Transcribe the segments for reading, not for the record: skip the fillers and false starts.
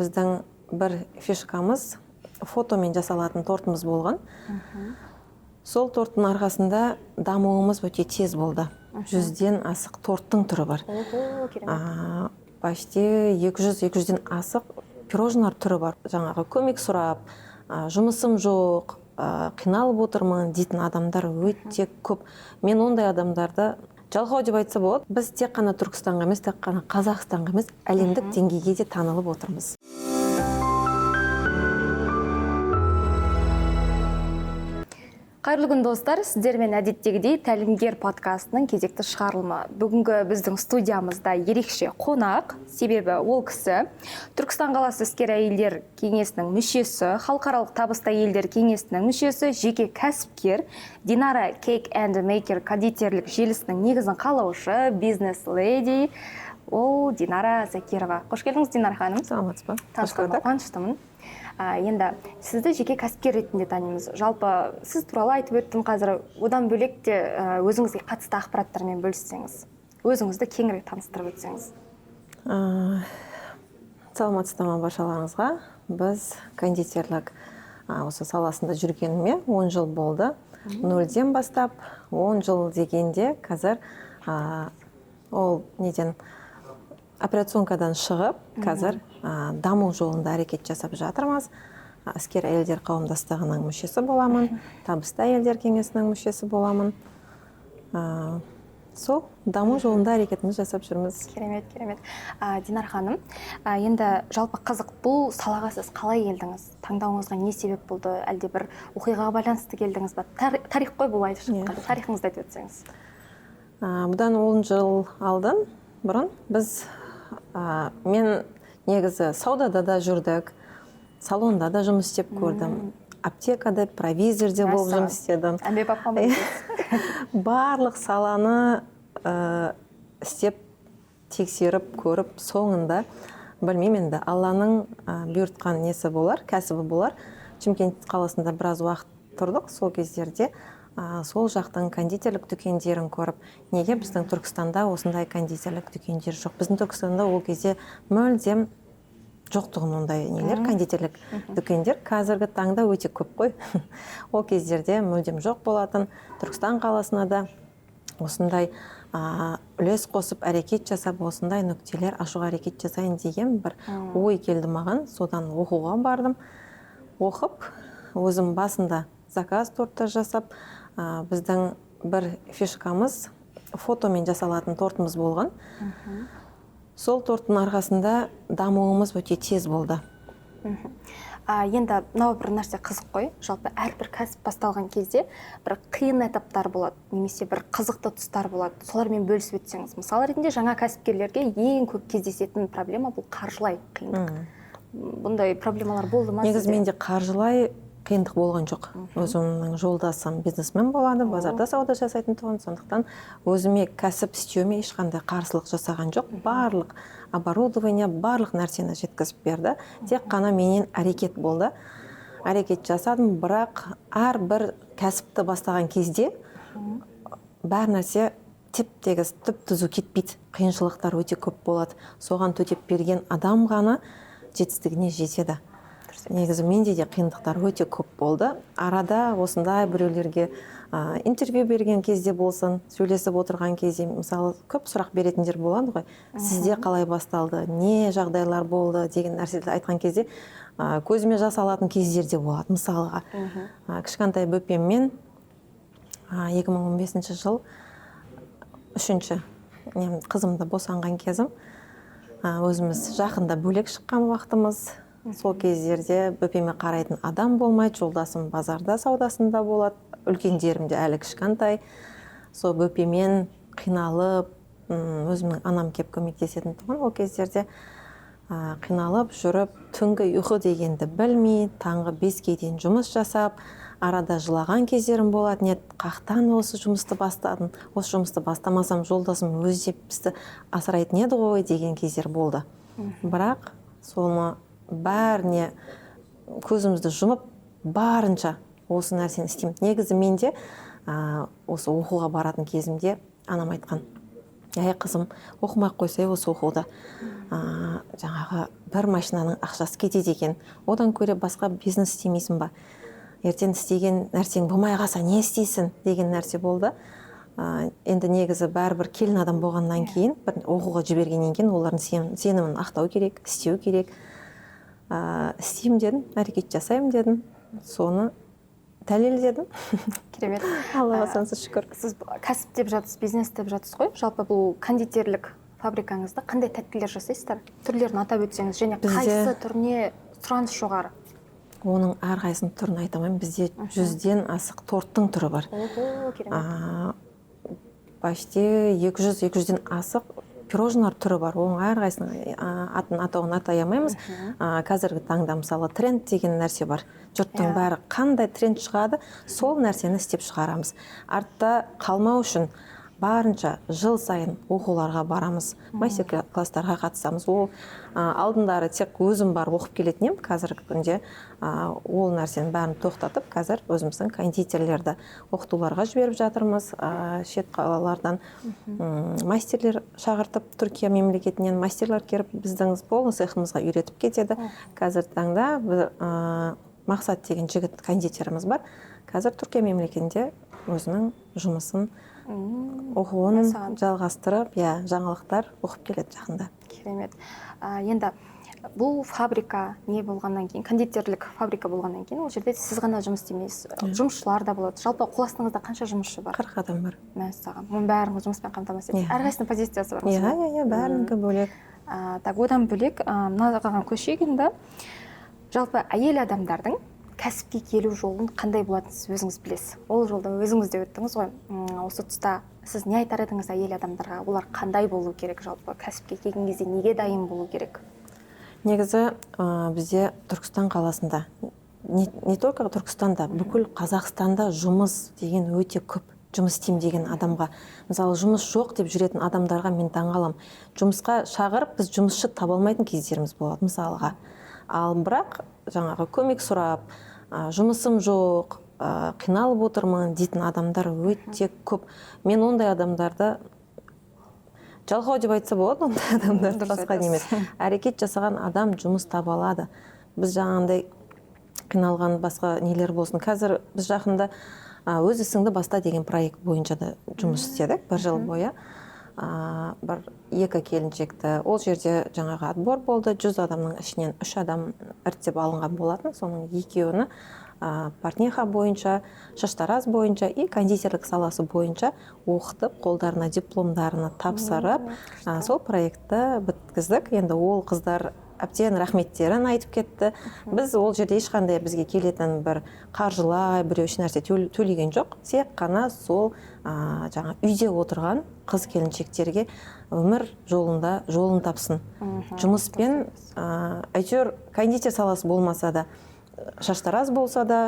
біздің бір фишкамыз фотомен жасалатын тортымыз болған. Сол торттың арқасында дамуымыз өте тез болды. 100-ден асық торттың түрі бар. Почти 200-200-ден асық пирожнолар түрі бар. Жаңағы көмек сұрап, жұмысым жоқ, қиналып отырмын дейтін адамдар өте көп. Мен ондай адамдарды жалқау деп айтса болады. Біз тек қана Түркістанға емес, тек қана Қазақстанға емес, әлемдік деңгейге де танылып отырмыз. Қайырлы күн достар, сіздермен әдеттегідей тәлімгер подкастының кезекті шығарылымы. Бүгінгі біздің студиямызда ерекше қонақ, себебі ол кісі Түркістан қаласы іскер әйелдер кеңесінің мүшесі, халықаралық табысты әйелдер кеңесінің мүшесі, жеке кәсіпкер, Динара Cake and Maker кондитерлік желісінің негізін қалаушы, бизнес-леди, ол Динара Закирова. Қош келдіңіз, Динара ханым. Саламатсыз ба? Танысқанға қуаныштымын. Енді сізді жеке кәсіпкер ретінде танимыз. Жалпы сіз туралы айтып өттім, қазір одан бөлек те өзіңізге қатысты ақпараттармен бөліссеңіз, өзіңізді кеңірек таныстырып өтсеңіз. Саламатсыздар ма баршаларыңызға. Біз кондитерлік осы саласында жүргеніме 10 жыл болды. 0-ден бастап 10 жыл дегенде қазір ол неден операционкадан шығып, қазір даму жолында әрекет жасап жатырмыз. Іскер әйелдер қауымдастығының мүшесі боламын, табысты әйелдер кеңесінің мүшесі боламын. Сол даму жолында әрекетіміз жасап жүрміз. Керемет. Динар ханым, енді жалпы қызық, бұл салаға сіз қалай келдіңіз? Таңдауыңызға не себеп болды? Әлде бір оқиғаға байланысты келдіңіз ба? Тарих қой бұл айтып шыққан. Тарихыңызды айтып өтсеңіз. Бұдан 10 жыл алдын бұрын біз мен негізі саудада да жүрдік, салонда да жұмыс істеп көрдім, аптекада, провизорде болып жұмыс істедім. Барлық саланы істеп, тексеріп, көріп, соңында білмеймін енді Алланың бұйыртқан несі болар, кәсібі болар. Шымкент қаласында біраз уақыт тұрдық, сол кездерде сол жақтың кондитерлік дүкендерін көріп, неге біздің Түркістанда осындай кондитерлік дүкендер жоқ? Біздің Түркістанда ол кезде мүлдем жоқтығын ондай нелер, кондитерлік дүкендер. Қазіргі таңда өте көп қой. Ол кездерде мүлдем жоқ болатын. Түркістан қаласына да осындай үлес қосып, әрекет жасап, осындай нүктелер ашуға әрекет жасайын деген бір ой келді маған. Содан оқуға бардым. Оқып, өзім басында заказ торттар жасап, біздің бір фишкамыз фотомен жасалатын тортымыз болған. Сол торттың арқасында дамуымыз өте тез болды. Енді мынау бір нәрсе қызық қой. Жалпы әрбір кәсіп басталған кезде бір қиын этаптар болады, немесе бір қызықты тұстар болады. Солармен бөлісіп өтсеңіз. Мысал ретінде жаңа кәсіпкерлерге ең көп кездесетін проблема бұл қаржылай қиындық. Бұндай проблемалар болды ма? Негізі менде қаржылай қиындық болған жоқ. Өзімнің жолдасым бизнесмен болады, базарда сауда жасайтын тұғын, сондықтан өзіме кәсіп істеуіме ешқандай қарсылық жасаған жоқ. Барлық оборудование, барлық нәрсені жеткізіп берді. Тек қана менен әрекет болды. Әрекет жасадым, бірақ әрбір кәсіпті бастаған кезде бәр нәрсе теп-тегіс, түп-түзу кетпейді. Қиыншылықтар өте көп болады. Соған төтеп берген адам ғана жетістігіне жетеді. Негізі менде де қиындықтар өте көп болды. Арада осындай біреулерге интервью берген кезде болсын, сөйлесіп отырған кезде, мысалы, көп сұрақ беретіндер болады ғой. Сізде қалай басталды, не жағдайлар болды деген нәрселерді айтқан кезде көзіме жас алатын кездерде болады. Мысалға, кішкентай бөпеммен 2015 жыл 3-ші қызымды босанған кезім, өзіміз жақында бөлек шыққан уақытымыз. Сол кездерде бөпеме қарайтын адам болмайды, жолдасым базарда саудасында болады, үлкендерімде әлі кішкентай. Сол бөпемен қиналып, өзімнің анам кеп көмектесетін тұғын. Ол кездерде қиналып жүріп, түнгі ұйқы дегенді білмей, таңғы 5-ге дейін жұмыс жасап, арада жылаған кездерім болады. Нет, қақтан осы жұмысты бастадым, осы жұмысты бастамасам жолдасым өзі бізді асырайтын еді ғой деген кездер болды. Бірақ соны бәріне көзімізді жұмып, барынша осы нәрсені істеймін. Негізі менде осы оқуға баратын кезімде анам айтқан, әй қызым оқымай ақ қойсай осы оқуды, жаңағы бір машинаның ақшасы кетеді екен, одан көре басқа бизнес істемейсің ба, ертең істеген нәрсең болмай қалса не істейсің деген нәрсе болды. Енді негізі бәрібір келін адам болғаннан кейін, бір оқуға жібергеннен кейін олардың сенімін ақтау керек, істеу керек. Істеймін дедім, әрекет жасаймын дедім, соны дәлелдедім. Керемет. Аллаға сансыз шүкір. Сіз кәсіп деп жатсыз, бизнес деп жатсыз ғой. Жалпы бұл кондитерлік фабрикаңызда қандай тәттілер жасайсыздар? Түрлерін атап өтсеңіз, және қайсы түріне сұраныс жоғары? Оның әрқайсының түрін айта алмаймын. Бізде 100-ден асық торттың түрі бар. Керемет. Почти 200-200-ден асық пирожнылар түрі бар. Оның әрқайсының атын атауын атай алмаймыз. Қазіргі таңда мысалы тренд деген нәрсе бар. Жұрттың бәрі қандай тренд шығады, сол нәрсені істеп шығарамыз. Артта қалмау үшін барынша жыл сайын оқуларға барамыз, мастер-класстарға қатысамыз. Ол алдындары тек өзім бар оқып келетін едім, қазіргі күнде ол нәрсені бәрін тоқтатып, қазір өзіміздің кондитерлерді оқытуларға жіберіп жатырмыз. Шет қалалардан мастерлер шақыртып, Түркия мемлекетінен мастерлер келіп, біздің полный цехымызға үйретіп кетеді. Қазіргі таңда Мақсат деген жігіт кондитеріміз бар. Қазір Түркия мемлекетінде өзінің жұмысын оқуын жалғастырып, жаңалықтар оқып келеді жақында. Керемет. Енді бұл фабрика не болғаннан кейін, кондитерлік фабрика болғаннан кейін, ол жерде сіз ғана жұмыс істемейсіз, жұмысшылар да болады. Жалпы қол астыңызда қанша жұмысшы бар? 40 адам бар. Мәссаған. Оның бәрін жұмыспен қамтамасыз етеді. Әрқайсысының позициясы бар. Иә, бәрінікі бөлек. Одан бөлек мынаған көшейік енді. Жалпы әйел адамдардың кәсіпке келу жолын қандай болатынын сіз өзіңіз білесіз. Ол жолда өзіңіз де өттіңіз ғой. Осы тұста сіз не айтар едіңіз әйел адамдарға? Олар қандай болу керек жалпы? Кәсіпке келген кезде неге дайын болу керек? Негізі бізде Түркістан қаласында, не только Түркістанда, бүкіл Қазақстанда жұмыс деген өте көп. Жұмыс істеймін деген адамға, мысалы жұмыс жоқ деп жүретін адамдарға мен таңғаламын. Жұмысқа шақырып, біз жұмысшы таба алмайтын кездеріміз болады, мысалға. Ал бірақ жаңағы көмек сұрап, жұмысым жоқ, қиналып отырмын дейтін адамдар өте көп. Мен ондай адамдарды жалқау деп айтса болады, ондай адамдарды басқа емес. Әрекет жасаған адам жұмыс таба алады. Біз жаңағындай қиналған басқа нелер болсын. Қазір біз жақында өз ісіңді баста деген проект бойынша да жұмыс істедік, бір жыл бойы. Бір 2 келіншекті, ол жерде жаңағы отбор болды, 100 адамның ішінен 3 адам іріктеп алынған болатын, соның 2-ні портниха бойынша, шаштараз бойынша и кондитерлік саласы бойынша оқытып, қолдарына дипломдарына тапсырып, сол проектті біткіздік. Енді ол қыздар әбден рахметтерін айтып кетті. Біз ол жерде ешқандай бізге келетін бір қаржылай, біреу еш нәрсе төлеген жоқ. Тек қана сол жаңа үйде отырған қыз келіншектерге өмір жолында жолын тапсын. Жұмыспен әйтеуір кондитер саласы болмаса да, шаштараз болса да,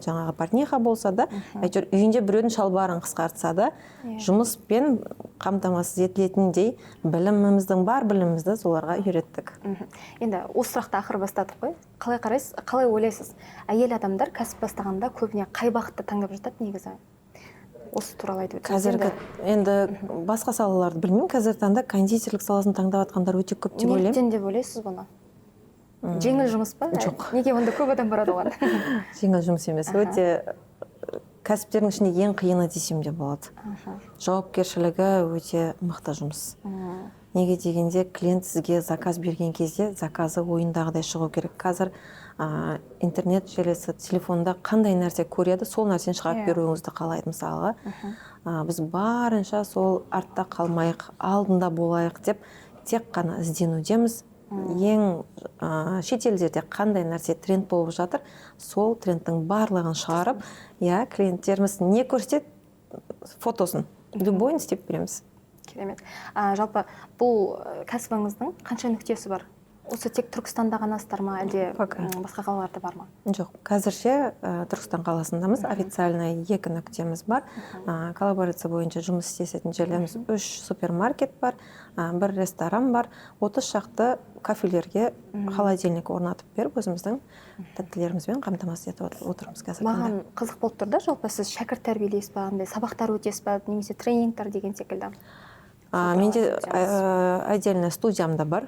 жаңағы портниха болса да, әйтеуір үйінде біреудің шалбарын қысқартса да, жұмыспен қамтамасыз етілетіндей біліміміздің бар білімімізді соларға үйреттік. Енді осы сұрақты ақыр бастадық қой. Қалай қарайсыз, қалай ойлайсыз? Әйел адамдар кәсіп бастағанда көбіне қай бағытты таңдап жатады негізі? Осы туралы айтып өтсеңіз. Қазіргі енді басқа салаларды білмеймін, қазіргі таңда кондитерлік саласын таңдап жатқандар өте көп деп ойлаймын. Неліктен деп ойлайсыз бұны? Жеңіл жұмыс па? Жоқ. Неге онда көп адам барады оған? Жеңіл жұмыс емес. Өте кәсіптердің ішінде ең қиыны десем де болады. Жауапкершілігі өте мықты жұмыс. Неге дегенде клиент сізге заказ берген кезде заказы ойындағыдай шығу керек. Қазір интернет желісі, телефонда қандай нәрсе көреді, сол нәрсені шығарып беруіңізді қалайды. Мысалға, біз барынша сол артта қалмайық, алдында болайық деп тек қана ізденудеміз. Ең шетелдерде қандай нәрсе тренд болып жатыр, сол трендтің барлығын шығарып, клиенттеріміз не көрсетеді, фотосын, любойын істеп береміз. Керемет. Жалпы бұл кәсібіңіздің қанша нүктесі бар? Осы тек Түркістанда ғанасыздар ма, әлде басқа қалаларда бар ма? Жоқ, қазірше Түркістан қаласындамыз, официальный 2 нүктеміз бар. Коллаборация бойынша жұмыс істесетін жерлеріміз 3 супермаркет бар, 1 ресторан бар, 30 шақты кафелерге холодильник орнатып беріп, өзіміздің тәттілерімізбен қамтамасыз етіп отырмыз қазір. Маған қызық болып тұр да, жалпы сіз шәкірт тәрбиелейсіз ба, сабақтар өтесіз ба, немесе тренингтер деген секілді? Менде отдельно студиям да бар,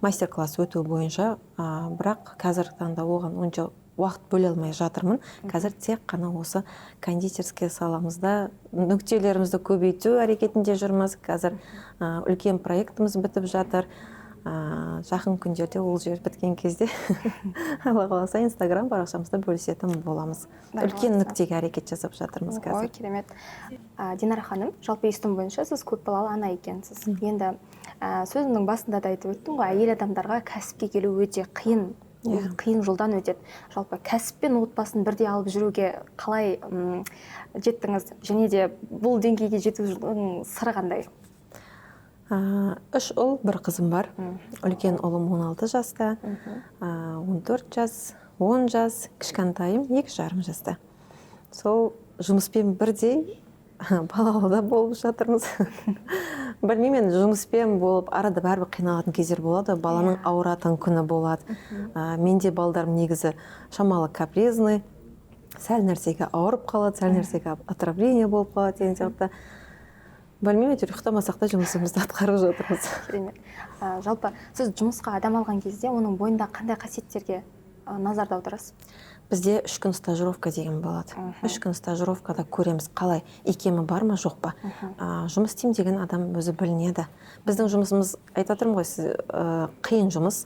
мастер-класс өту бойынша, бірақ қазіргі таңда оған онша уақыт бөле алмай жатырмын. Қазір тек қана осы кондитерский саламызда нүктелерімізді көбейту әрекетінде жүрміз. Қазір үлкен проектіміз бітіп жатыр. Жақын күндерде ол жер біткен кезде Алла қаласа Инстаграм парақшамызда бөлісетін боламыз. Үлкен нүктеге әрекет жасап жатырмыз қазір. Ой, керемет. Динара ханым, жалпы естуім бойынша сіз көпбалалы ана екенсіз. Енді сөзімнің басында да айтып өттім ғой, әйел адамдарға кәсіпке келу өте қиын. Қиын жолдан өтеді. Жалпы кәсіп пен отбасын бірдей алып жүруге қалай жеттіңіз? Және де бұл деңгейге жетудің сыры қандай? 3 ұл, 1 қызым бар. Үлкен ұлым 16 жаста, 14 жас, 10 жас, кішкентайым 2,5 жаста. Сол жұмыспен бірдей балалыда болып жатырмыз. Білмеймін, жұмыспен болып арада бәрібір қиналатын кездер болады, баланың ауыратын күні болады. Менде балдарым негізі шамалы капризный, сәл нәрсеге ауырып қалады, сәл нәрсеге отравление болып қалады деген сияқты. Білмеймін, ұйықтамасақ та жұмысымызды атқарып жатырмыз. Керемет. Жалпы сіз жұмысқа адам алған кезде оның бойында қандай қасиеттерге назарда аударасыз? Бізде 3 күн стажировка деген болады. 3 күн стажировкада көреміз қалай икемі бар ма жоқ па. Жұмыс істеймін деген адам өзі білінеді. Біздің жұмысымыз, айтып отырмын ғой, қиын жұмыс.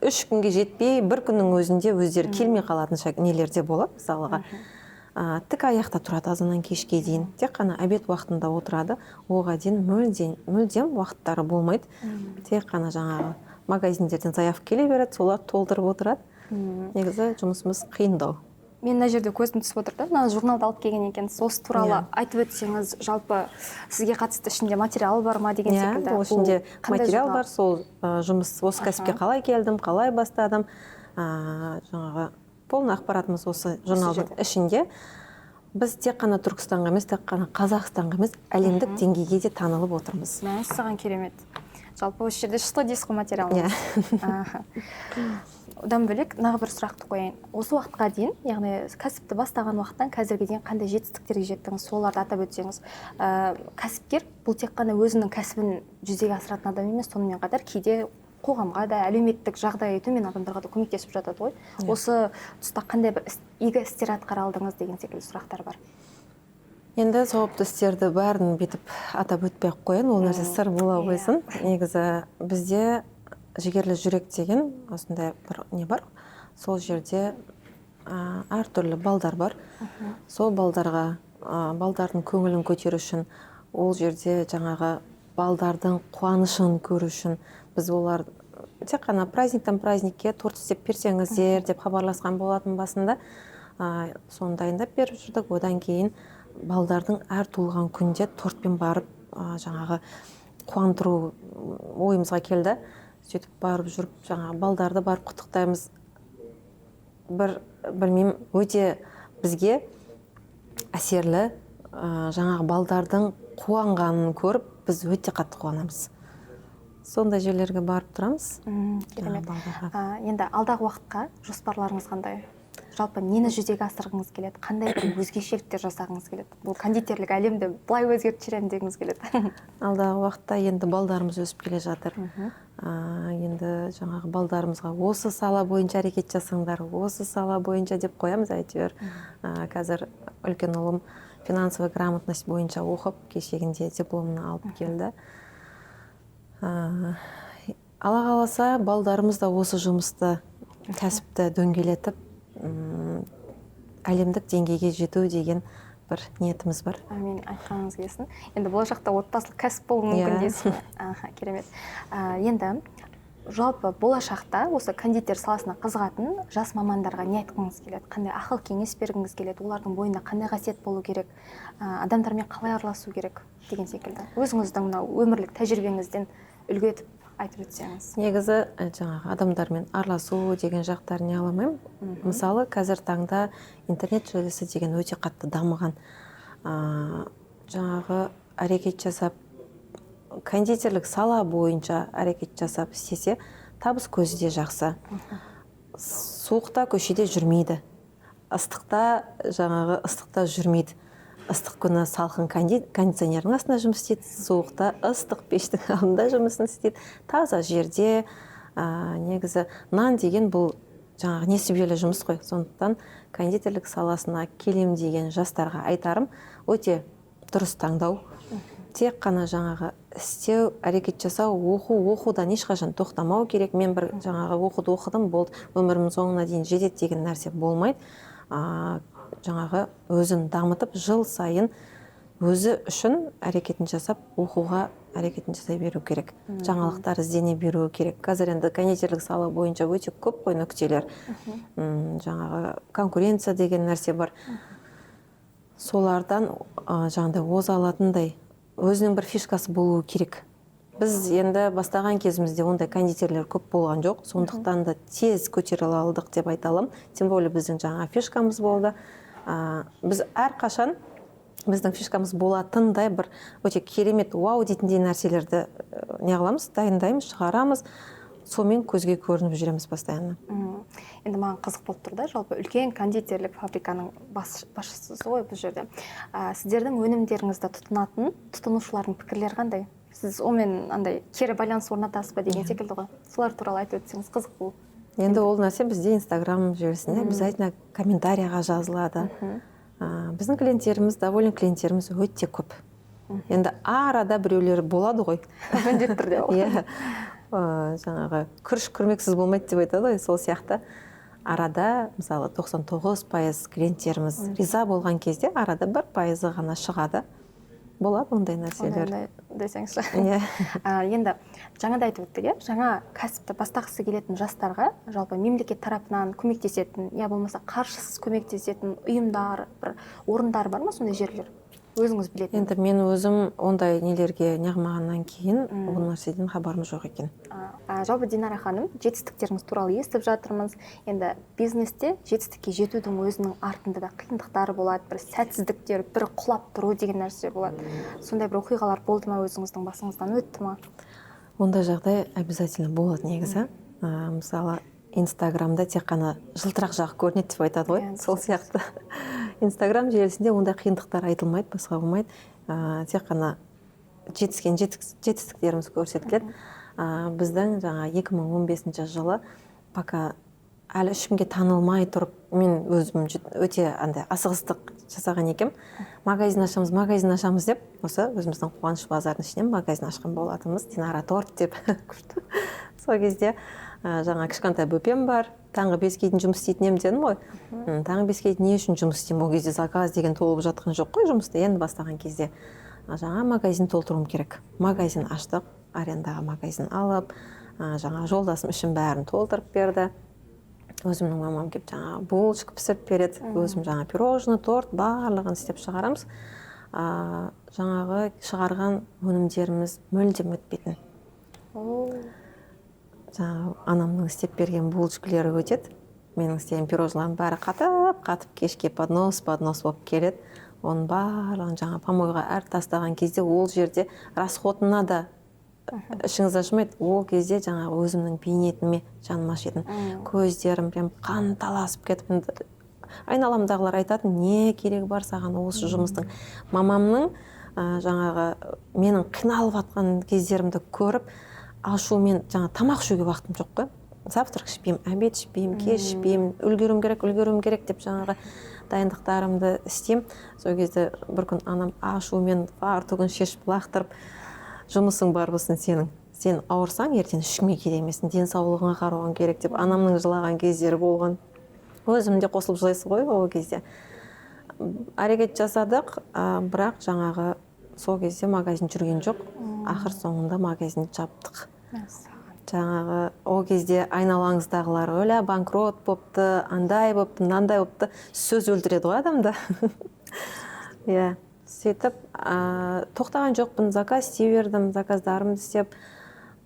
3 күнге жетпей, 1 күннің өзінде өздері келмей қалатын нелерде болады, мысалыға. Тік аяқта тұрады азаннан кешке дейін. Тек қана обед уақытында отырады. Оға дейін мүлдем уақыттары болмайды. Тек қана жаңағы магазиндерден заявка келе береді, солар толтырып отырады. Негізі жұмысымыз қиындау. Мен мына жерде көзім түсіп отыр да, мына журналды алып келген екенсіз. Осы туралы айтып өтсеңіз, жалпы сізге қатысты ішінде материал бар ма деген секілді. Ол ішінде материал бар, сол жұмыс, осы кәсіпке қалай келдім, қалай бастадым. Жаңағы полный ақпаратымыз осы журналдың ішінде. Біз тек қана Түркістанға емес, тек қана Қазақстанға емес, әлемдік деңгейге де танылып отырмыз. Мәссаған, керемет. Жалпы осы жерде что дейсіз ғой материалымыз. Одан бөлек нағы бір сұрақты қояйын. Осы уақытқа дейін, яғни кәсіпті бастаған уақыттан қазірге дейін қандай жетістіктерге жеттіңіз, соларды атап өтсеңіз. Кәсіпкер бұл тек қана өзінің кәсібін жүзеге асыратын адам емес, сонымен қатар кейде қоғамға да, әлеуметтік жағдайы төмен адамдарға да көмектесіп жатады ғой. Осы тұста қандай бір игі істер атқара алдыңыз деген секілді сұрақтар бар. Енді сауапты істерді бәрін бетіп атап өтпей қойын, ол нәрсе сыр бола қойсын. Негізі бізде жігерлі жүрек деген осындай бір не бар. Сол жерде әртүрлі балдар бар. Сол балдарға, балдардың көңілін көтеру үшін, ол жерде жаңағы балдардың қуанышын көру үшін біз олар тек қана праздниктан праздникке торт істеп берсеңіздер деп хабарласқан болатын басында. Соны дайындап беріп жүрдік. Одан кейін балдардың әр туылған күнде тортпен барып жаңағы қуантыру ойымызға келді. Сөйтіп барып жүріп, жаңағы балдарды барып құттықтаймыз. Білмеймін, өте бізге әсерлі, жаңағы балдардың қуанғанын көріп, біз өте қатты қуанамыз. Сондай жерлерге барып тұрамыз. Керемет. Енді алдағы уақытқа жоспарларыңыз қандай? Жалпы нені жүзеге асырғыңыз келеді? Қандай бір өзгешеліктер жасағыңыз келеді? Бұл кондитерлік әлемді былай өзгертіп жіберемін дегіңіз келеді? Алдағы уақытта енді балдарымыз өсіп келе жатыр. Енді жаңағы балдарымызға осы сала бойынша әрекет жасаңдар, осы сала бойынша деп қоямыз әйтеуір. Қазір үлкен ұлым финансовый грамотность бойынша оқып, кешегінде дипломын алып келді. Алла қаласа, балдарымыз да осы жұмысты, кәсіпті дөңгелетіп, әлемдік деңгейге жету деген бір ниетіміз бар. Амин, айтқаныңыз келсін. Енді болашақта отбасылық кәсіп болуы мүмкін дейсіз. Керемет. Енді жалпы болашақта осы кондитер саласына қызығатын жас мамандарға не айтқыңыз келеді? Қандай ақыл кеңес бергіңіз келеді? Олардың бойында қандай қасиет болу керек? Адамдармен қалай араласу керек деген секілді. Өзіңіздің мынау өмірлік тәжірибеңізден үлгі етіп айтып өтсеңіз. Негізі жаңағы адамдармен араласу деген жақтарын не аламаймын. Мысалы, қазір таңда интернет желісі деген өте қатты дамыған. Жаңағы әрекет жасап, кондитерлік сала бойынша әрекет жасап істесе, табыс көзі де жақсы. Суықта көшеде жүрмейді. Ыстықта жүрмейді. ыстық күні салқын кондиционердің астында жұмыс істейді, суықта ыстық пештің алдында жұмысын істейді. Таза жерде негізі нан деген бұл жаңағы несібелі жұмыс қой. Сондықтан кондитерлік саласына келем деген жастарға айтарым, өте дұрыс таңдау. Тек қана жаңағы істеу, әрекет жасау, оқудан ешқашан тоқтамау керек. Мен бір жаңағы оқуды оқыдым, болды, өмірімнің соңына дейін жетеді деген нәрсе болмайды. Жаңағы өзін дамытып, жыл сайын өзі үшін әрекетін жасап, оқуға әрекетін жасай беру керек. Жаңалықтар іздене беру керек. Қазір енді кондитерлік сала бойынша өте көп қой нүктелер. Жаңағы конкуренция деген нәрсе бар. Солардан жаңағыдай оза алатындай өзінің бір фишкасы болуы керек. Біз енді бастаған кезімізде ондай кондитерлер көп болған жоқ. Сондықтан да тез көтеріле алдық деп айта аламын. Тем более біздің жаңа фишкамыз болды. Біз әрқашан біздің фишкамыз болатындай бір өте керемет вау дейтіндей нәрселерді не қыламыз, дайындаймыз, шығарамыз. Сонымен көзге көрініп жүреміз постоянно. Енді маған қызық болып тұр да, жалпы үлкен кондитерлік фабриканың басшысыз ғой бұл жерде. Сіздердің өнімдеріңізді тұтынушылардың пікірлері қандай? Сіз онымен андай кері байланыс орнатасыз ба деген секілді ғой. Солар туралы айтып өтсеңіз қызық бұл. Енді ол нәрсе бізде Инстаграм желісінде обязательно комментарияға жазылады. Біздің клиенттеріміз, доволен клиенттеріміз өте көп. Енді арада біреулер болады ғой. Міндетті түрде ол. Иә. Жаңағы күріш күрмексіз болмайды деп айтады ғой, сол сияқты арада мысалы 99% клиенттеріміз риза болған кезде арада 1% ғана шығады. Болады ондай нәрселер. Десеңізші. Иә. Енді жаңада айтып өттік, жаңа кәсіпті бастағысы келетін жастарға жалпы мемлекет тарапынан көмектесетін, я болмаса қаржысыз көмектесетін ұйымдар, бір орындар бар ма сондай жерлер? Өзіңіз білетін. Енді мен өзім ондай нелерге неғылмағаннан кейін бұл нәрседен хабарым жоқ екен. Жалпы Динара ханым, жетістіктеріңіз туралы естіп жатырмыз. Енді бизнесте жетістікке жетудің өзінің артында да қиындықтары болады, бір сәтсіздіктер, бір құлап тұру деген нәрсе болады. Сондай бір оқиғалар болды ма, өзіңіздің басыңыздан өтті ма? Ондай жағдай обязательно болады негізі. Мысалы Инстаграмда тек қана жылтырақ жағы көрінеді деп айтады ғой. Сол сияқты Инстаграм желісінде ондай қиындықтар айтылмайды, басқа болмайды. Тек қана жетістіктеріміз көрсетіледі. Біздің жаңа 2015 жылы пока әлі ешкімге танылмай тұрып, мен өзім өте андай асығыстық жасаған екем. Магазин ашамыз деп, осы өзіміздің Қуаныш базардың ішінен магазин ашқан болатынбыз, Динара торт деп. Сол кезде жаңа кішкентай бөпем бар, таңғы 5-ге дейін жұмыс істейтін едім ғой. Таңғы 5-ге дейін не үшін жұмыс істеймін? Ол кезде заказ деген толып жатқан жоқ қой жұмысты, енді бастаған кезде. Жаңа магазин толтыруым керек. Магазин аштық, арендаға магазин алып, жаңа жолдасым үшін бәрін толтырып берді. Өзімнің мамам келіп жаңа булочка пісіріп береді. Өзім жаңа пирожный, торт барлығын істеп шығарамыз. Жаңағы шығарған өнімдеріміз мүлдем өтпейтін. Жаңағы анамның істеп берген булочкалары өтеді. Менің істеген пирожныйларым бәрі қатып кешке поднос болып келеді. Оның барлығын жаңа помойға әр тастаған кезде ол жерде расходына да ішіңіз ашымайды. Ол кезде жаңағы өзімнің бейнетіме жаным ашитын. Көздерім прям қан таласып кетіп, айналамдағылар айтатын, не керегі бар саған осы жұмыстың. Мамамның жаңағы менің қиналып жатқан кездерімді көріп, ашумен жаңа тамақ ішуге уақытым жоқ қой. Завтрак ішпеймін, обед ішпеймін, кеш ішпеймін, үлгерім керек деп жаңағы дайындықтарымды істеймін. Сол кезде бір күн анам ашумен фартугын шешіп лақтырып, жұмысың бар болсын сенің. Сен ауырсаң, ертең ешкімге керек емессің, денсаулығыңа қарауың керек деп анамның жылаған кездері болған. Өзім де қосылып жылайсыз ғой ол кезде. Әрекет жасадық, бірақ жаңағы сол кезде магазин жүрген жоқ. Ақыр соңында магазин жаптық. Жаңағы ол кезде айналаңыздағылар ойла банкрот бопты, андай бопты, мынандай бопты, сөз өлтіреді ғой адамды. Иә, сөйтіп тоқтаған жоқпын, заказ істей бердім, заказдарымды істеп,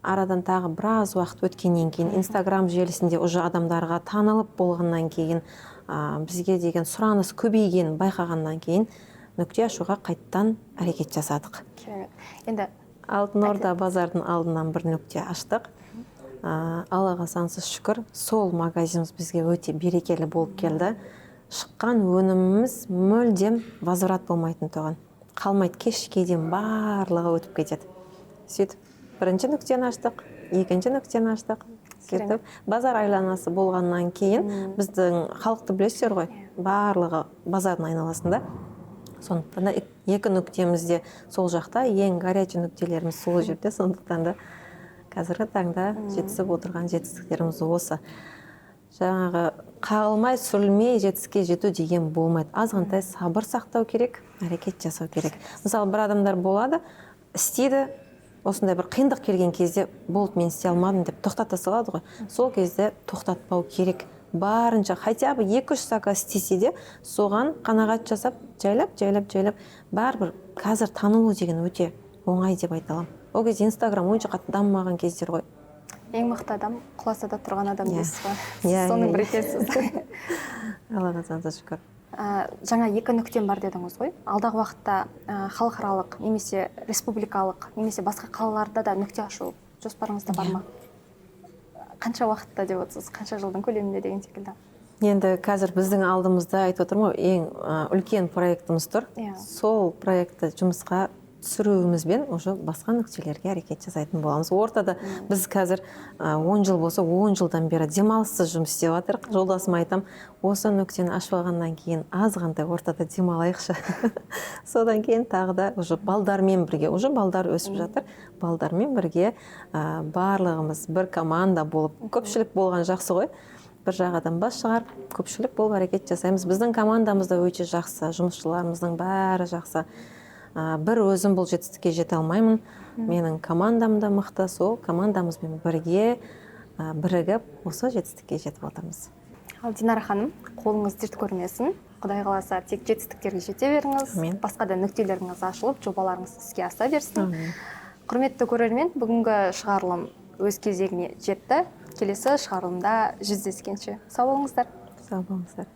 арадан тағы біраз уақыт өткеннен кейін Инстаграм желісінде уже адамдарға танылып болғаннан кейін, бізге деген сұраныс көбейген байқағаннан кейін нүкте ашуға қайттан әрекет жасадық. Енді Алтын Орда базардың алдынан бір нүкте аштық. Аллаға сансыз шүкір, сол магазиніміз бізге өте берекелі болып келді. шыққан өніміміз мүлдем возврат болмайтын тұғын. Қалмайды, кешке дейін барлығы өтіп кетеді. Сөйтіп, бірінші нүктені аштық, екінші нүктені аштық. Сөйтіп, базар айланасы болғаннан кейін біздің халықты білесіздер ғой, барлығы базардың айналасында. Сондықтан да екі нүктемізде сол жақта, ең горячий нүктелеріміз сол жерде. Сондықтан да қазіргі таңда жетісіп отырған жетістіктеріміз осы. Жаңағы қалмай сүрілмей жетістікке жету деген болмайды. Азғантай сабыр сақтау керек, әрекет жасау керек. Мысалы, бір адамдар болады, істейді, осындай бір қиындық келген кезде болды, мен істей алмадым деп тоқтата салады ғой. Сол кезде тоқтатпау керек. Барынша хотя бы 2-3 сағат істесе де соған қанағат жасап, жайлап бәрібір қазір танылу деген өте оңай деп айта аламын. Ол кезде Инстаграм онша қатты дамымаған кездер ғой. Ең мықты адам құласада тұрған адам дейсіз ғой. Иә, Соның бірі екенсіз. Аллаға шүкір. Жаңа екі нүктем бар дедіңіз ғой. Алдағы уақытта халықаралық немесе республикалық немесе басқа қалаларда да нүкте ашу жоспарыңызда бар ма? Қанша уақытта деп отырсыз? Қанша жылдың көлемінде деген секілді? Енді қазір біздің алдымызда айтып отырмын ғой, ең үлкен проектіміз тұр. Сол проектті жұмысқа түсіруімізбен уже басқа нүктелерге әрекет жасайтын боламыз. Ортада біз қазір 10 жыл болса, 10 жылдан бері демалыссыз жұмыс істеп жатырмық. Жолдасыма айтам, осы нүктені ашып алғаннан кейін азғантай ортада демалайықшы. Содан кейін тағы да уже балдармен бірге, уже балдар өсіп жатыр. Балдармен бірге барлығымыз бір команда болып, көпшілік болған жақсы ғой. Бір жағадан бас шығар, көпшілік болып әрекет жасаймыз. Біздің командамыз да өте жақсы, жұмысшыларымыздың бәрі жақсы. Бір өзім бұл жетістікке жете алмаймын. Менің командам да мықты, сол командамызбен бірге бірігіп осы жетістікке жетіп отырмыз. Ал Динара ханым, қолыңыз дерт көрмесін. Құдай қаласа тек жетістіктерге жете беріңіз. Басқа да нүктелеріңіз ашылып, жобаларыңыз іске аса берсін. Құрметті көрермен, бүгінгі шығарылым өз кезегіне жетті. Келесі шығарылымда жүздескенше сау болыңыздар. Сау болыңыздар.